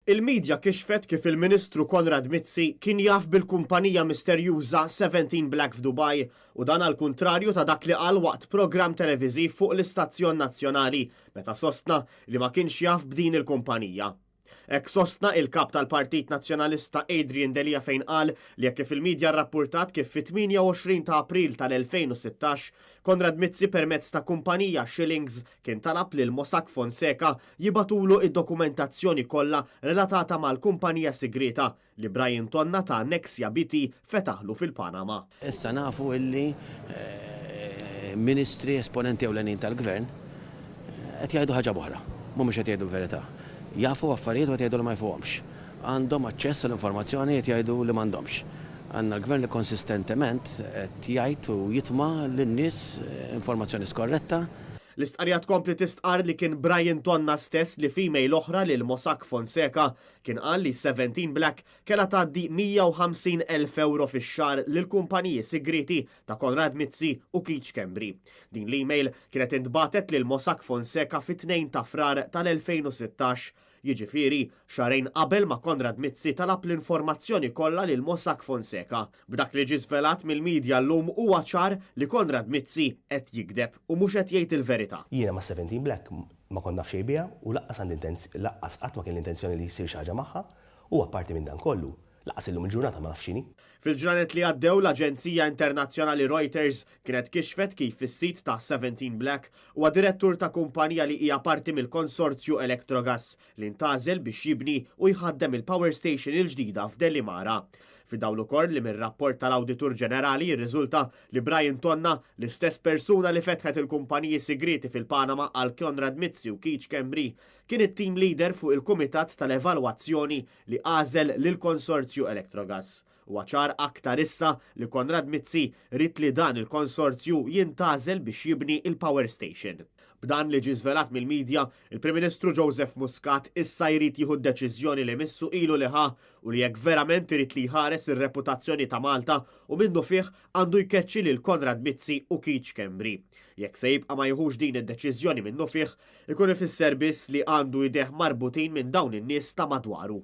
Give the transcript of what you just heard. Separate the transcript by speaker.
Speaker 1: Il-medja kixfet kif il-Ministru Konrad Mizzi kien jaf bil-kumpanija misterjuża 17 Black f'Dubai u dan għal kontrarju ta' dak li qal waqt programm televiżiv fuq l-istazzjon nazzjonali meta sostna li ma kienx jaf b'din il-kumpanija. Ek sostna il-kap tal-Partit Nazzjonalista Adrian Delia fejn qal li jekk kif il-medja rrapportat kif fit-28 ta' April tal-2016 Konrad Mizzi permezz ta' kumpanija Shillings kien talab lil Mossack Fonseca jibatulu id-dokumentazzjoni kollha relatata mal-kumpanija segreta li Brian Tonna ta' Nexia BT fetaħlu fil-Panama.
Speaker 2: Issa nafu illi ministri esponenti ewlenin tal-gvern qed jgħidu ħaġa oħra, mhumiex qed jgħidu l-verità. Jafu affarijiet u qed jgħidu li ma jfuhomx. Għandhom aċċess għall-informazzjoni qed jgħidu li m'għandhomx. Għandna l-gvern li konsistentement qed jgħid u jitma' lin-nies informazzjoni skorretta.
Speaker 1: L-istqarrija tkompli tistqar li kien Brian Tonna stess li f'email oħra lil Mossack Fonseca kien qal li 17 Black kellha tgħaddi 150,000 euro fix-xahar lil kumpaniji segreti ta' Konrad Mizzi u Keach Kembri. Din l-email kienet intbatet lil Mossack Fonseca fit-2 ta' Frar tal-2016. Jiġifieri xarejn qabel ma' Konrad Mizzi talab l-informazzjoni kollha lil Mossack Fonseca. B'dak li ġie żvelat mill-medja llum huwa ċar li Konrad Mizzi qed jikdeb u mhux qed jgħid il-verità.
Speaker 3: Jiena ma' 17 Black ma kont naf xejn biha u laqqas qatt ma kien l-intenzjoni li jsir xi ħaġa magħha u apparti minn dan kollu laqas illum il-ġurnata ma nafx x'inhi.
Speaker 1: Fil-ġranet li għaddew l-Aġenzija Internazzjonali Reuters kienet kixfet kif fis-sit ta' 17 Black huwa direttur ta' kumpanija li hija parti mill-konsorzju Electrogas li ntażel biex jibni u jħaddem il-power station il-ġdida f'Delimara. Fid-dawl ukoll li mir-rapport tal-Awditur Ġenerali jirriżulta li Brian Tonna, l-istess persuna li fetħet il-kumpaniji segreti fil-Panama għal Konrad Mizzi u Keach Kembri, kien it-team leader fuq il-Kumitat tal-Evalwazzjoni li għażel lill-Konsorzju Electrogas. Huwa ċar aktar issa li Konrad Mizzi rid li dan il-konsorzju jintażel biex jibni il-power station. B'dan li ġie żvelat mill-medja, il-Prim Ministru Joseph Muscat issa jrid jieħu d-deċiżjoni li missu ilu liħa u li jekk verament irid li jħares ir-reputazzjoni ta' Malta u minnu fih għandu jkeċċi lil Konrad Mizzi u Keach Kembri. Jekk se jibqa' ma jieħux din id-deċiżjoni minnu fih, ikun ifisser biss li għandu jdeh marbutin minn dawn in-nies ta' madwaru.